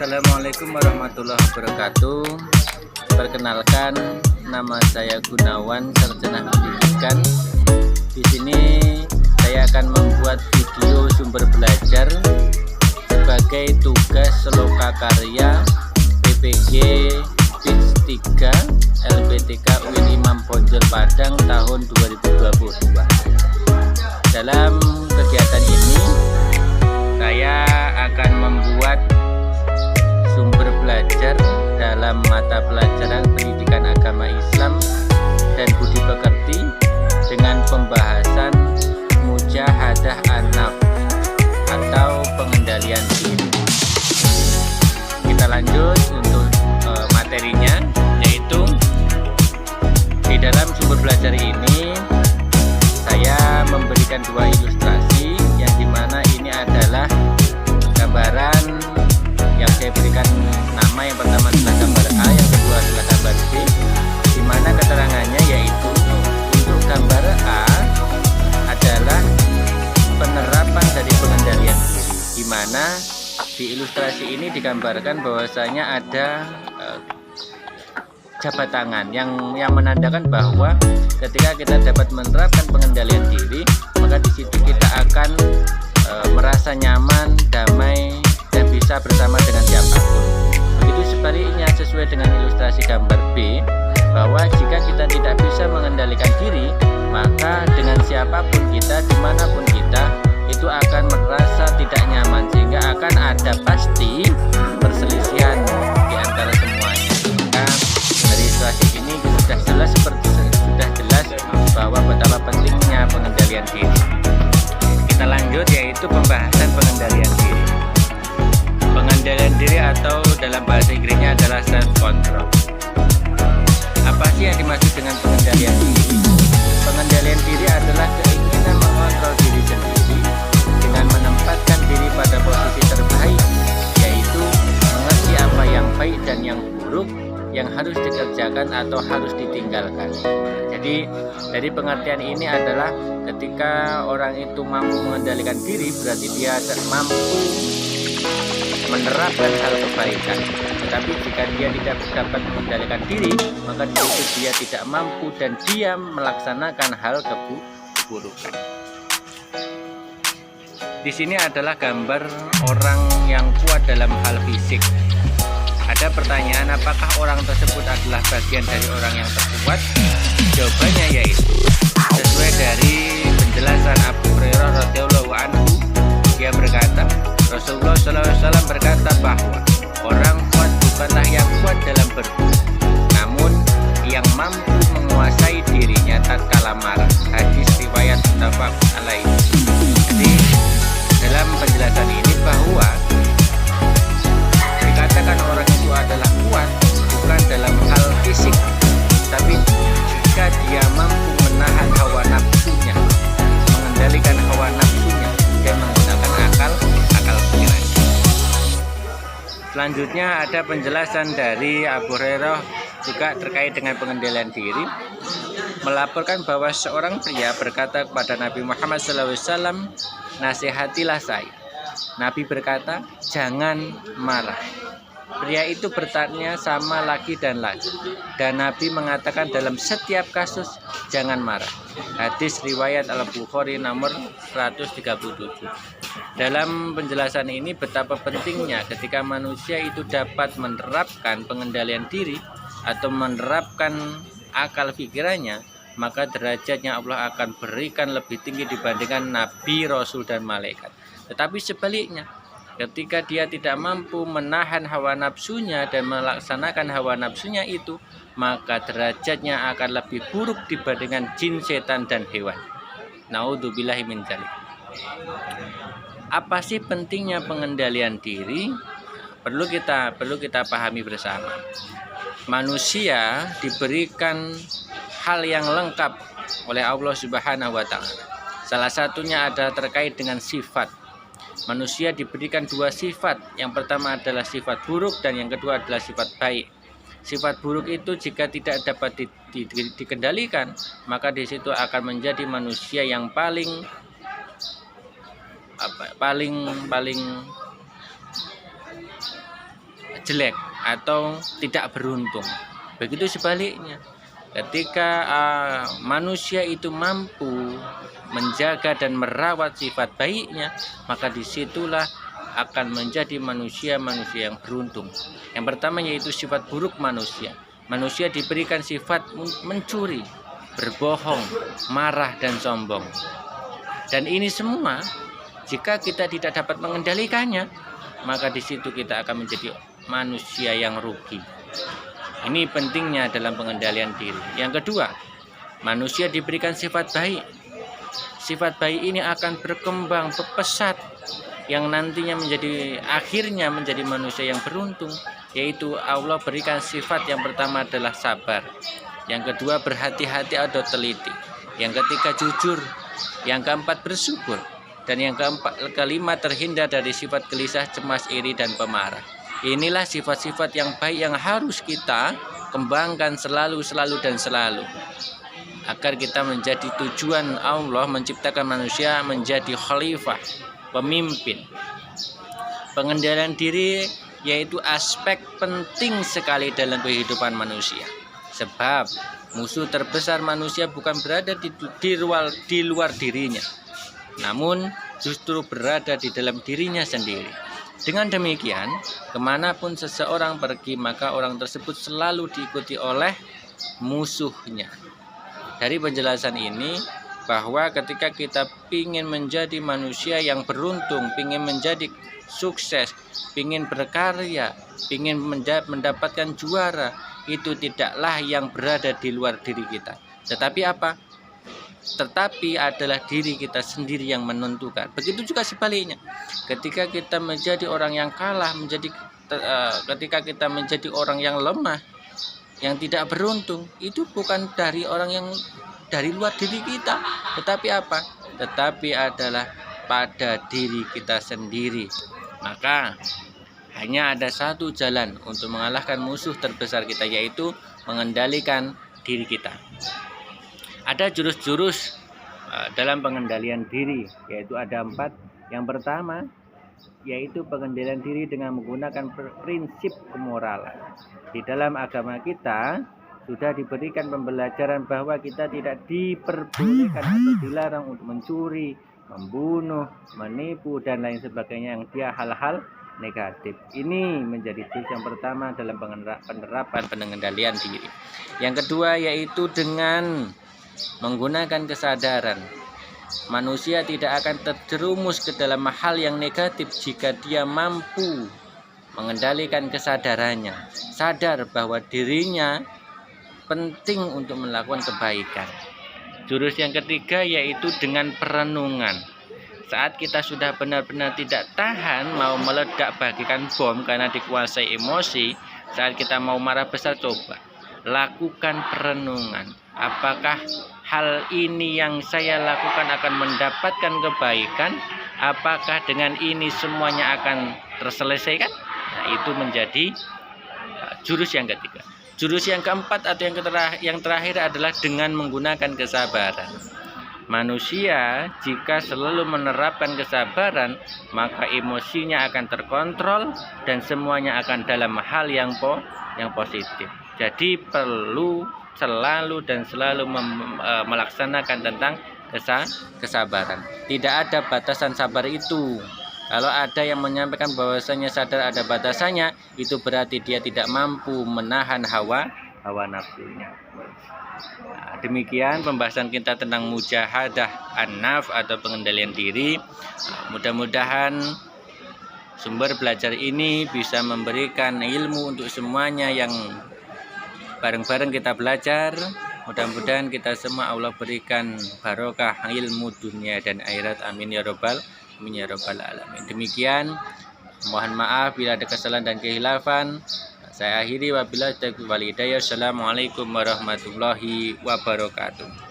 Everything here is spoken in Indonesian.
Assalamualaikum warahmatullahi wabarakatuh. Perkenalkan, nama saya Gunawan, sarjana pendidikan. Di sini saya akan membuat video sumber belajar sebagai tugas lokakarya PPG PITS 3 LPTK UIN Imam Bonjol Padang tahun 2022. Dalam kegiatan ini saya akan membuat sumber belajar dalam mata pelajaran pendidikan agama Islam dan budi pekerti dengan pembahasan mujahadah an-nafs atau pengendalian diri. Kita lanjut untuk materinya, yaitu di dalam sumber belajar ini saya memberikan dua ilustrasi, yang dimana ini adalah gambaran yang saya berikan nama. Yang pertama adalah gambar A, yang kedua adalah gambar B, di mana keterangannya yaitu untuk gambar A adalah penerapan dari pengendalian diri, di mana di ilustrasi ini digambarkan bahwasanya ada jabat tangan yang menandakan bahwa ketika kita dapat menerapkan pengendalian diri, maka di situ kita akan merasa nyaman, damai, dan bisa bersama dengan siapapun. Begitu sebaliknya, sesuai dengan ilustrasi gambar B, bahwa jika kita tidak bisa mengendalikan diri, maka dengan siapapun kita, dimanapun kita, itu akan merasa tidak nyaman, sehingga akan ada pasti perselisihan di antara semuanya. Maka dari ilustrasi ini sudah jelas bahwa betapa pentingnya pengendalian diri. Kita lanjut, yaitu pembahasan pengendalian diri. Pengendalian diri atau dalam bahasa Inggrisnya adalah self control. Apa sih yang dimaksud dengan pengendalian diri? Pengendalian diri adalah keinginan mengontrol diri sendiri dengan menempatkan diri pada posisi terbaik, yaitu mengerti apa yang baik dan yang buruk, yang harus dikerjakan atau harus ditinggalkan. Jadi dari pengertian ini adalah ketika orang itu mampu mengendalikan diri, berarti dia mampu menerapkan hal kebaikan. Tetapi jika dia tidak dapat mengendalikan diri, maka di situ dia tidak mampu dan dia melaksanakan hal keburukan. Di sini adalah gambar orang yang kuat dalam hal fisik. Ada pertanyaan, apakah orang tersebut adalah bagian dari orang yang terkuat? Jawabannya yaitu sesuai dari penjelasan Abu Hurairah radhiyallahu anhu, dia berkata, Rasulullah SAW berkata bahwa orang kuat bukanlah yang kuat dalam berbuat, namun yang mampu menguasai dirinya tatkala marah. Hadis riwayat muttafaq alaih. Jadi dalam penjelasan ini bahwa dikatakan orang itu adalah kuat bukan dalam hal fisik, tapi jika dia mampu menahan hawa nafsunya, mengendalikan hawa nafsunya, dan menggunakan akal pikiran. Selanjutnya ada penjelasan dari Abu Hurairah juga terkait dengan pengendalian diri, melaporkan bahwa seorang pria berkata kepada Nabi Muhammad SAW, nasihatilah saya. Nabi berkata, jangan marah. Pria itu bertanya sama lagi dan lagi, dan Nabi mengatakan dalam setiap kasus jangan marah. Hadis riwayat Al-Bukhari nomor 137. Dalam penjelasan ini betapa pentingnya ketika manusia itu dapat menerapkan pengendalian diri atau menerapkan akal pikirannya, maka derajatnya Allah akan berikan lebih tinggi dibandingkan nabi, rasul, dan malaikat. Tetapi sebaliknya, ketika dia tidak mampu menahan hawa nafsunya dan melaksanakan hawa nafsunya itu, maka derajatnya akan lebih buruk dibandingkan jin, setan, dan hewan. Naudzubillahi min dzalik. Apa sih pentingnya pengendalian diri? Perlu kita pahami bersama. Manusia diberikan hal yang lengkap oleh Allah Subhanahu wa taala. Salah satunya adalah terkait dengan sifat. Manusia diberikan dua sifat. Yang pertama adalah sifat buruk dan yang kedua adalah sifat baik. Sifat buruk itu jika tidak dapat dikendalikan, maka di situ akan menjadi manusia yang paling jelek atau tidak beruntung. Begitu sebaliknya, ketika manusia itu mampu menjaga dan merawat sifat baiknya, maka disitulah akan menjadi manusia-manusia yang beruntung. Yang pertama yaitu sifat buruk manusia. Manusia diberikan sifat mencuri, berbohong, marah, dan sombong. Dan ini semua jika kita tidak dapat mengendalikannya, maka di situ kita akan menjadi manusia yang rugi. Ini pentingnya dalam pengendalian diri. Yang kedua, manusia diberikan sifat baik. Sifat baik ini akan berkembang pesat yang nantinya akhirnya menjadi manusia yang beruntung, yaitu Allah berikan sifat yang pertama adalah sabar, yang kedua berhati-hati atau teliti, yang ketiga jujur, yang keempat bersyukur, dan yang kelima terhindar dari sifat gelisah, cemas, iri, dan pemarah. Inilah sifat-sifat yang baik yang harus kita kembangkan selalu dan selalu, agar kita menjadi tujuan Allah menciptakan manusia menjadi khalifah, pemimpin. Pengendalian diri yaitu aspek penting sekali dalam kehidupan manusia. Sebab musuh terbesar manusia bukan berada di luar dirinya, namun justru berada di dalam dirinya sendiri. Dengan demikian, kemanapun seseorang pergi, maka orang tersebut selalu diikuti oleh musuhnya. Dari penjelasan ini, bahwa ketika kita ingin menjadi manusia yang beruntung, ingin menjadi sukses, ingin berkarya, ingin mendapatkan juara, itu tidaklah yang berada di luar diri kita. Tetapi apa? Tetapi adalah diri kita sendiri yang menentukan. Begitu juga sebaliknya. Ketika kita menjadi orang yang kalah, ketika kita menjadi orang yang lemah, yang tidak beruntung, itu bukan dari orang yang dari luar diri kita, tetapi apa? Tetapi adalah pada diri kita sendiri. Maka hanya ada satu jalan untuk mengalahkan musuh terbesar kita, yaitu mengendalikan diri kita. Ada jurus-jurus dalam pengendalian diri, yaitu ada 4. Yang pertama yaitu pengendalian diri dengan menggunakan prinsip kemoralan. Di dalam agama kita sudah diberikan pembelajaran bahwa kita tidak diperbolehkan atau dilarang untuk mencuri, membunuh, menipu, dan lain sebagainya yang dia hal-hal negatif. Ini menjadi jurus yang pertama dalam penerapan pengendalian diri. Yang kedua yaitu dengan menggunakan kesadaran. Manusia tidak akan terjerumus ke dalam hal yang negatif jika dia mampu mengendalikan kesadarannya, sadar bahwa dirinya penting untuk melakukan kebaikan. Jurus yang ketiga yaitu dengan perenungan. Saat kita sudah benar-benar tidak tahan mau meledak bagikan bom karena dikuasai emosi, saat kita mau marah besar, coba lakukan perenungan. Apakah hal ini yang saya lakukan akan mendapatkan kebaikan? Apakah dengan ini semuanya akan terselesaikan? Nah, itu menjadi jurus yang ketiga. Jurus yang keempat atau yang terakhir adalah dengan menggunakan kesabaran. Manusia jika selalu menerapkan kesabaran, maka emosinya akan terkontrol dan semuanya akan dalam hal yang positif. Jadi perlu selalu melaksanakan tentang kesabaran. Tidak ada batasan sabar itu. Kalau ada yang menyampaikan bahwasanya sadar ada batasannya, itu berarti dia tidak mampu menahan hawa nafsunya. Nah, demikian pembahasan kita tentang mujahadah an-nafs atau pengendalian diri. Mudah-mudahan sumber belajar ini bisa memberikan ilmu untuk semuanya yang bareng-bareng kita belajar. Mudah-mudahan kita semua Allah berikan barokah ilmu dunia dan akhirat. Amin ya robbal alamin. Demikian, mohon maaf bila ada kesalahan dan kehilafan. Saya akhiri wabillahi taufiq wal hidayah. Assalamualaikum warahmatullahi wabarakatuh.